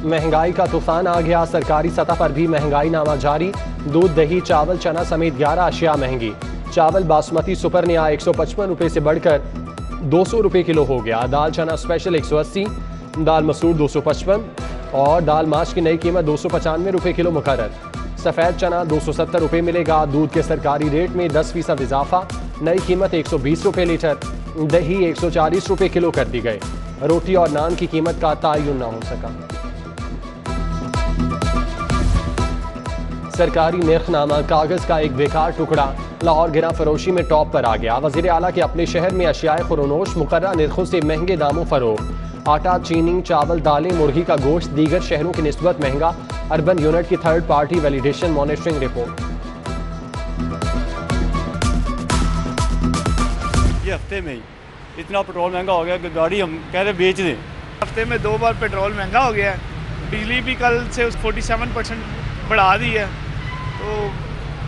महंगाई का तूफान आ गया, सरकारी सतह पर भी महंगाई नामा जारी। दूध, दही, चावल, चना समेत 11 अशिया महंगी। चावल बासमती सुपर नया 155 रुपये से बढ़कर 200 रुपये किलो हो गया। दाल चना स्पेशल 180, दाल मसूर 255 और दाल माश की नई कीमत 295 रुपये किलो मुकर्रर। सफ़ेद चना 270 रुपये मिलेगा। दूध के सरकारी रेट में 10% इजाफा, नई कीमत 120 रुपये लीटर। दही 140 रुपये किलो कर दी गई। रोटी और नान की कीमत का तयन न हो सका। सरकारी निर्खनामा कागज का एक बेकार टुकड़ा लाहौर गिरा फरोशी में टॉप पर आ गया। वजीर आला के अपने शहर में अशियाए खुरोनोश मुकर्रर निर्खों से महंगे दामों फरोख्त। आटा, चीनी, चावल, दालें, मुर्गी का गोश्त दीगर शहरों की निस्बत महंगा। अर्बन यूनिट की third party validation monitoring report. ये हफ्ते में ही इतना पेट्रोल महंगा हो गया कि गाड़ी हम कह रहे बेच दें। हफ्ते में 2 बार पेट्रोल महंगा हो गया है। बिजली भी कल से 47% बढ़ा दी है, तो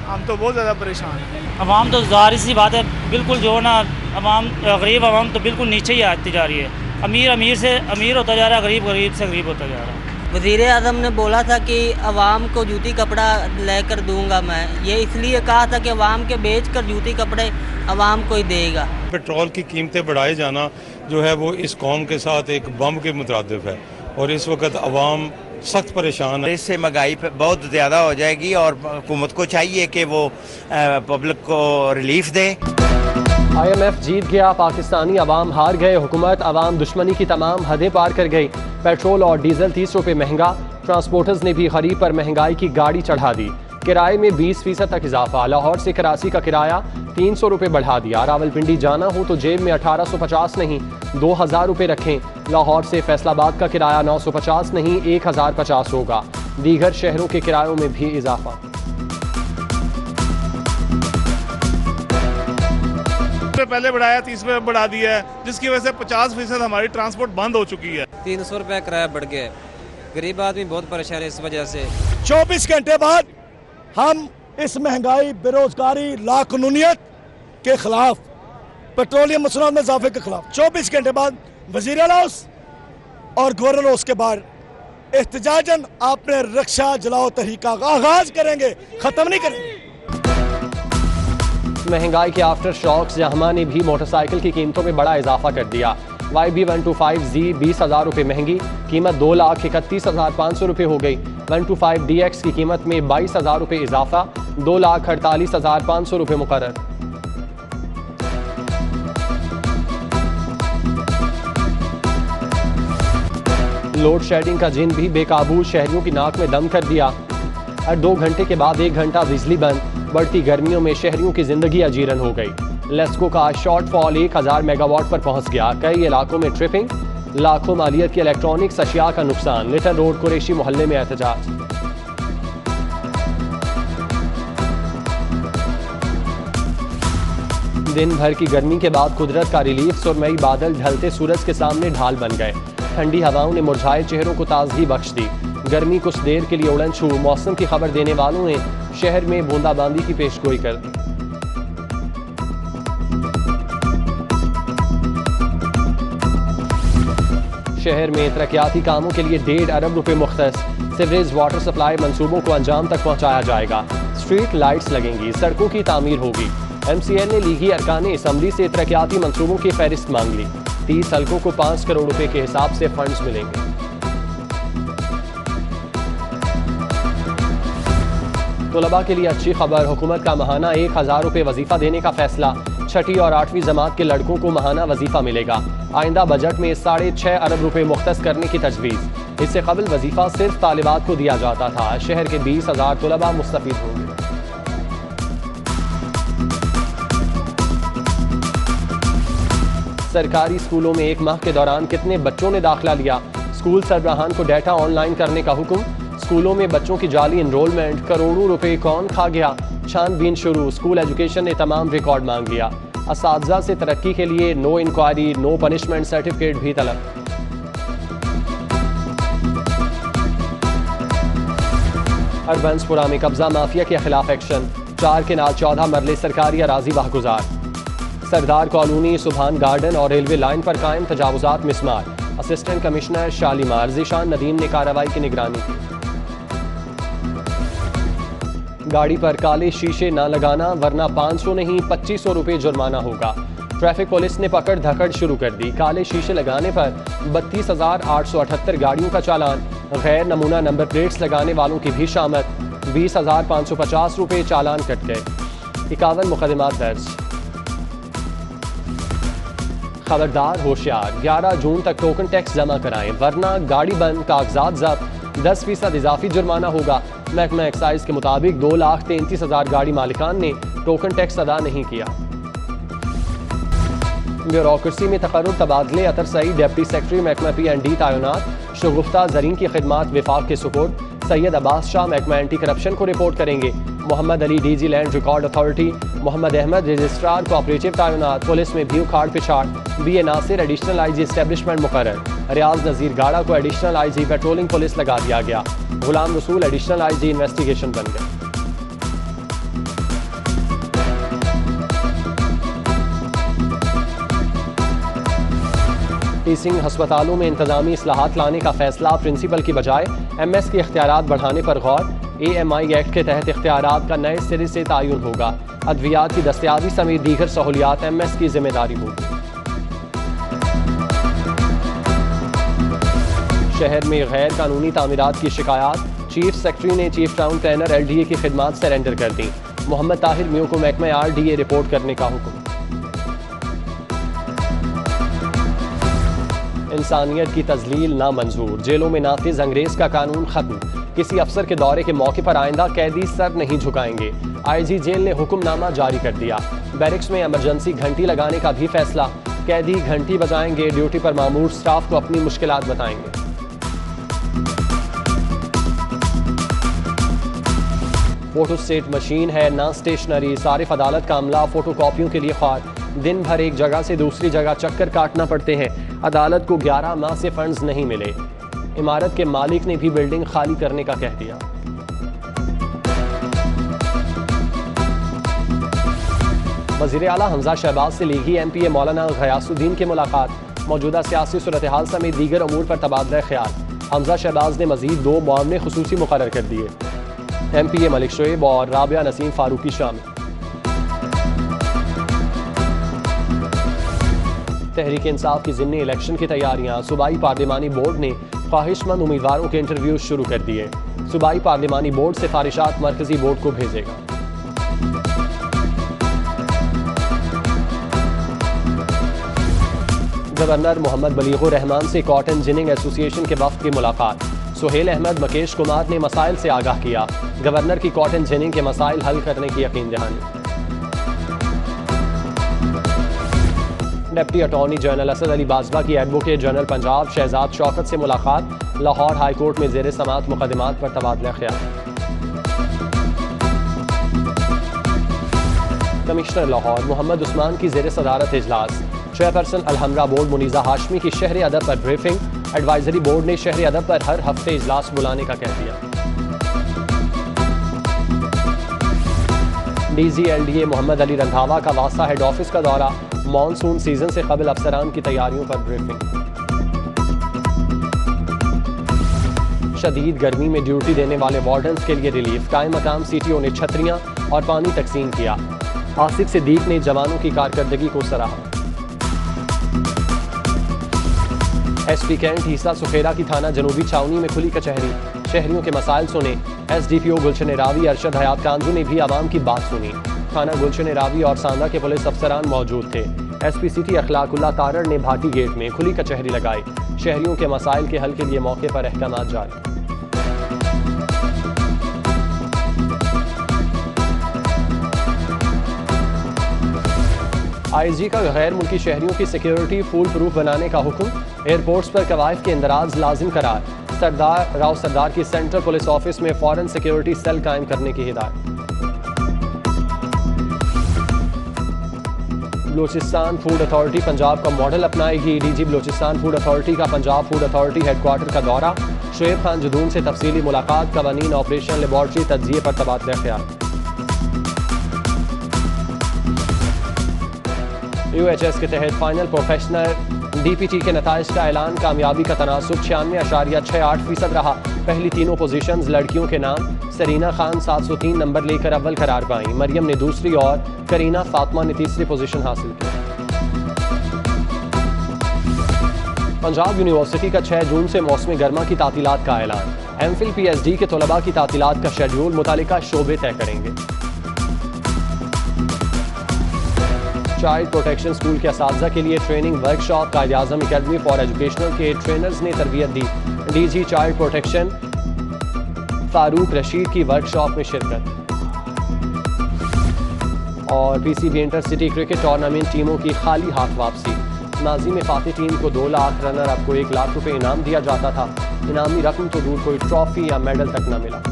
हम तो बहुत ज़्यादा परेशान हैं। अवाम तो ज़ाहिर सी बात है, बिल्कुल जो ना अवाम, गरीब अवाम तो बिल्कुल नीचे ही आती जा रही है। अमीर अमीर से अमीर होता जा रहा है, गरीब गरीब से गरीब होता जा रहा है। वज़ीर आज़म ने बोला था कि अवाम को जूती कपड़ा लेकर दूंगा मैं। ये इसलिए कहा था कि अवाम के बेच कर जूती कपड़े अवाम को ही देगा। पेट्रोल की कीमतें बढ़ाए जाना जो है वो इस कौम के साथ एक बम के मुताबिक है और इस वक्त अवाम सख्त परेशान है। इससे महंगाई बहुत ज़्यादा हो जाएगी और हुकूमत को चाहिए कि वो पब्लिक को रिलीफ दे। IMF जीत गया, पाकिस्तानी अवाम हार गए। हुकूमत अवाम दुश्मनी की तमाम हदें पार कर गई। पेट्रोल और डीजल 30 रुपये महंगा। ट्रांसपोर्टर्स ने भी खरीद पर महंगाई की गाड़ी चढ़ा दी। किराए में 20% तक इजाफा। लाहौर से कराची का किराया 300 रुपये बढ़ा दिया। रावलपिंडी जाना हो तो जेब में 1850 नहीं 2000 रुपये रखें। लाहौर से फैसलाबाद का किराया 950 नहीं 1050 होगा। दीगर शहरों के किरायों में भी इजाफा। पहले बढ़ाया 30 रुपये बढ़ा दिया है, जिसकी वजह से 50% हमारी ट्रांसपोर्ट बंद हो चुकी है। 300 रुपये किराया बढ़ गया है। गरीब आदमी बहुत परेशान है इस वजह से। 24 घंटे बाद हम इस महंगाई, बेरोजगारी, लाकानूनियत के खिलाफ, पेट्रोलियम मसनूआत में इजाफे के खिलाफ 24 घंटे बाद वजीर आला हाउस और गवर्नर हाउस के बाहर एहतजाजन आपने रक्षा जलाओ तहरीका का आगाज करेंगे, खत्म नहीं करेंगे। महंगाई के आफ्टर शॉक्स जहमा ने भी मोटरसाइकिल की कीमतों में बड़ा इजाफा कर दिया। YB125Z 20,000 रुपये महंगी, कीमत 2,31,500 रुपये हो गई। 125DX की कीमत में 22,000 रुपये इजाफा, 2,48,500 रुपये मुकर्रर। लोड शेडिंग का जिन भी बेकाबू, शहरियों की नाक में दम कर दिया। हर 2 घंटे के बाद 1 घंटा बिजली बंद। बढ़ती गर्मियों में शहरियों की जिंदगी अजीरन हो गई। लेस्को का शॉर्टफॉल 1000 मेगावाट पर पहुंच गया। कई इलाकों में ट्रिपिंग, लाखों मालियत की इलेक्ट्रॉनिक्स अशिया का नुकसान। लिटन रोड कुरैशी मोहल्ले में एहतजाज। दिन भर की गर्मी के बाद कुदरत का रिलीफ। सुरमई बादल ढलते सूरज के सामने ढाल बन गए। ठंडी हवाओं ने मुरझाए चेहरों को ताजगी बख्श दी। गर्मी कुछ देर के लिए उड़न छू। मौसम की खबर देने वालों ने शहर में बूंदाबांदी की पेशगोई कर दी। शहर में तरक्याती कामों के लिए 1.5 अरब रुपए मुख्तस। सीवरेज वाटर सप्लाई मंसूबों को अंजाम तक पहुंचाया जाएगा। स्ट्रीट लाइट्स लगेंगी, सड़कों की तामीर होगी। MCL ने लीगी अरकान असम्बली से तरक्याती मंसूबों की फहरिस्त मांग ली। 30 हल्कों को 5 करोड़ रुपए के हिसाब से फंड्स मिलेंगे। तलबा के लिए अच्छी खबर, हुकूमत का महाना 1000 रुपये वजीफा देने का फैसला। 6ठी और 8वीं जमात के लड़कों को महाना वजीफा मिलेगा। आइंदा बजट में 6.5 अरब रुपये मुख्तस करने की तजवीज़। इससे कबल वजीफा सिर्फ तालिबात को दिया जाता था। शहर के 20,000 तलबा मुस्तफीद होंगे। सरकारी स्कूलों में 1 माह के दौरान कितने बच्चों ने दाखिला लिया? स्कूल सरबराहान को डाटा ऑनलाइन करने का हुक्म। स्कूलों में बच्चों की जाली एनरोलमेंट, करोड़ों रुपए कौन खा गया? छानबीन शुरू। स्कूल एजुकेशन ने तमाम रिकॉर्ड मांग लिया। असातिज़ा से तरक्की के लिए no inquiry, no punishment certificate भी तलब। हरबंसपुरा में कब्जा माफिया के खिलाफ एक्शन। 4 केनाल 14 मरले सरकारी अराजी वाहगुजार। सरदार कॉलोनी, सुभान गार्डन और रेलवे लाइन पर कायम तजावुजात मिसमार। असिस्टेंट कमिश्नर शालीमार ज़ीशान नदीम ने कार्रवाई की निगरानी की। गाड़ी पर काले शीशे न लगाना वरना 500 नहीं 2500 रुपये जुर्माना होगा। ट्रैफिक पुलिस ने पकड़ धकड़ शुरू कर दी। काले शीशे लगाने पर 32,878 गाड़ियों का चालान, गैर नमूना नंबर प्लेट्स लगाने वालों की भी शामत, 20,550 रुपये चालान कट गए। 51 मुकदमात दर्ज। खबरदार होशियार, 11 जून तक टोकन टैक्स जमा कराएं वरना गाड़ी बंद, कागजात जब्त, 10% इजाफी जुर्माना होगा। महकमा एक्साइज के मुताबिक 2,33,000 गाड़ी मालिकान ने टोकन टैक्स अदा नहीं किया। ब्यूरोक्रेसी में तकर्रुर तबादले, अतर सईद डिप्टी सेक्रेटरी महकमा P&D तैनात, शगुफ्ता ज़रीन की खिदमात विफाक के सुपुर्द। सैयद अब्बास शाह महकमा एंटी करप्शन को रिपोर्ट करेंगे। Mohammad Ali DG land record authority, Mohammad Ahmad registrar cooperative तैनात। पुलिस में भी उखाड़ पिछाड़, BA Nasir additional IG establishment मुकर्रर। रियाज नज़ीर गाड़ा को एडिशनल IG पेट्रोलिंग पुलिस लगा दिया गया। Ghulam Rasool additional IG investigation बन गए। टीचिंग हस्पतालों में इंतजामी इस्लाहात लाने का फैसला, प्रिंसिपल की बजाय MS के इख्तियारात बढ़ाने पर गौर। AMI एक्ट के तहत इख्तियारात का नए सिरे से तयन होगा। अद्वियात की दस्तयाबी समेत दीगर सहूलियात MS की जिम्मेदारी होगी। शहर में गैर कानूनी तामीरात की शिकायत, चीफ सेक्रेटरी ने चीफ टाउन प्लानर LDA की खिदमात सरेंडर कर दी। मोहम्मद ताहिर म्यू को महकमा RDA रिपोर्ट करने का हुक्म। इंसानियत की तजलील नामंजूर, जेलों में नाफिज अंग्रेज का कानून खत्म। किसी अफसर के दौरे के मौके पर आइंदा कैदी सर नहीं झुकाएंगे। IG जेल ने हुक्मनामा जारी कर दिया। बैरिक्स में इमरजेंसी घंटी लगाने का भी फैसला, कैदी घंटी बजाएंगे, ड्यूटी पर मामूर स्टाफ को अपनी मुश्किलात बताएंगे। फोटो स्टेट मशीन है ना स्टेशनरी, सारिफ अदालत का अमला फोटो कॉपियों के लिए ख्वार। दिन भर एक जगह से दूसरी जगह चक्कर काटना पड़ते हैं। अदालत को 11 माह से फंड्स नहीं मिले। इमारत के मालिक ने भी बिल्डिंग खाली करने का कह दिया। वज़ीर आला हमजा शहबाज से लीगी MPA मौलाना गयासुद्दीन की मुलाकात, मौजूदा सियासी सूरत हाल समेत दीगर अमूर पर तबादला ख्याल। हमजा शहबाज ने मजीद 2 मुआवने खुसूसी मुकर्रर कर दिए। MPA मलिक शोएब और राबिया नसीम फारूकी शामिल। तहरीक इंसाफ की ज़िमनी इलेक्शन की तैयारियां, सूबाई पार्लिमानी बोर्ड ने ख्वाहिशमंद उम्मीदवारों के इंटरव्यू शुरू कर दिए। सूबाई पार्लिमानी बोर्ड सिफारिशात मरकजी बोर्ड को भेजेगा। गवर्नर मोहम्मद बलीगुर रहमान से कॉटन जिनिंग एसोसिएशन के वफ्द की मुलाकात। सुहेल अहमद मकेश कुमार ने मसाइल से आगाह किया। गवर्नर की कॉटन जिनिंग के मसाइल हल करने की यकीन दहानी। Deputy attorney general Asad Ali Bajwa की एडवोकेट जनरल पंजाब शहजाद शौकत से मुलाकात। लाहौर हाई कोर्ट में जेर समात मुकदमात पर तबादला ख्याल। कमिश्नर लाहौर मोहम्मद उस्मान की जेर सदारत इजलास। चेयरपर्सन अलहमरा बोर्ड मुनीजा हाशमी की शहर अदब पर ब्रीफिंग। एडवाइजरी बोर्ड ने शहर अदब पर हर हफ्ते इजलास बुलाने का कह दिया। DG LDA मोहम्मद अली रंधावा का वासा हेड ऑफिस का दौरा। मॉनसून सीजन से कबल अफसरान की तैयारियों पर ब्रीफिंग। शदीद गर्मी में ड्यूटी देने वाले वार्डन्स के लिए रिलीफ, कायम मकाम CTO ने छतरियां और पानी तकसीम किया। आसिफ सिद्दीक ने जवानों की कारकर्दगी को सराहा। SP कैंट ईसा सुखेरा की थाना जनूबी छावनी में खुली कचहरी, शहरियों के मसाइल सुने। SDPO गुलशन रावी अरशद हयात कांजू ने भी आवाम की बात सुनी। थाना गुलशन रावी और सांदा के पुलिस अफसरान मौजूद थे। SP सिटी अखलाकुल्ला तारड़ ने भाटी गेट में खुली कचहरी लगाई। शहरियों के मसाइल के हल के लिए मौके पर अहकामात जारी। IG का गैर मुल्की शहरियों की सिक्योरिटी फूल प्रूफ बनाने का हुक्म। एयरपोर्ट्स पर कवायद के इंदराज लाजिम करार। सरदार राव सरदार की सेंट्रल पुलिस ऑफिस में फॉरेन सिक्योरिटी सेल कायम करने की हिदायत। बलूचिस्तान फूड अथॉरिटी पंजाब का मॉडल अपनाएगी। DG बलूचिस्तान फूड अथॉरिटी का पंजाब फूड अथॉरिटी हेडक्वार्टर का दौरा। शुएब खान जदून से तफसीली मुलाकात। कवानीन ऑपरेशन लेबॉर्ट्री तज्जिए पर तबादला ख्याल। UHS के तहत फाइनल प्रोफेशनल DPT के नताइज का ऐलान, कामयाबी का तनासुब 96.68% रहा। पहली तीनों पोजीशंस लड़कियों के नाम, सरीना खान 703 नंबर लेकर अव्वल करार पाई, मरियम ने दूसरी और करीना फातिमा ने तीसरी पोजीशन हासिल की। पंजाब यूनिवर्सिटी का 6 जून से मौसम गर्मा की तातीलात का ऐलान, MPhil PhD के तलबा की तातीलात का शेड्यूल मुतालिका शोबे तय करेंगे। चाइल्ड प्रोटेक्शन स्कूल के असातिज़ा के लिए training workshop, Quaid Azam academy for educational के ट्रेनर्स ने तरबियत दी। DG child protection Farooq Rashid की वर्कशॉप में शिरकत। और PCB इंटरसिटी क्रिकेट टूर्नामेंट टीमों की खाली हाथ वापसी, माजी में फातिह टीम को 2 लाख, रनर अप को 1 लाख रुपए इनाम दिया जाता था। इनामी रकम तो दूर, कोई ट्रॉफी या मेडल तक न मिला।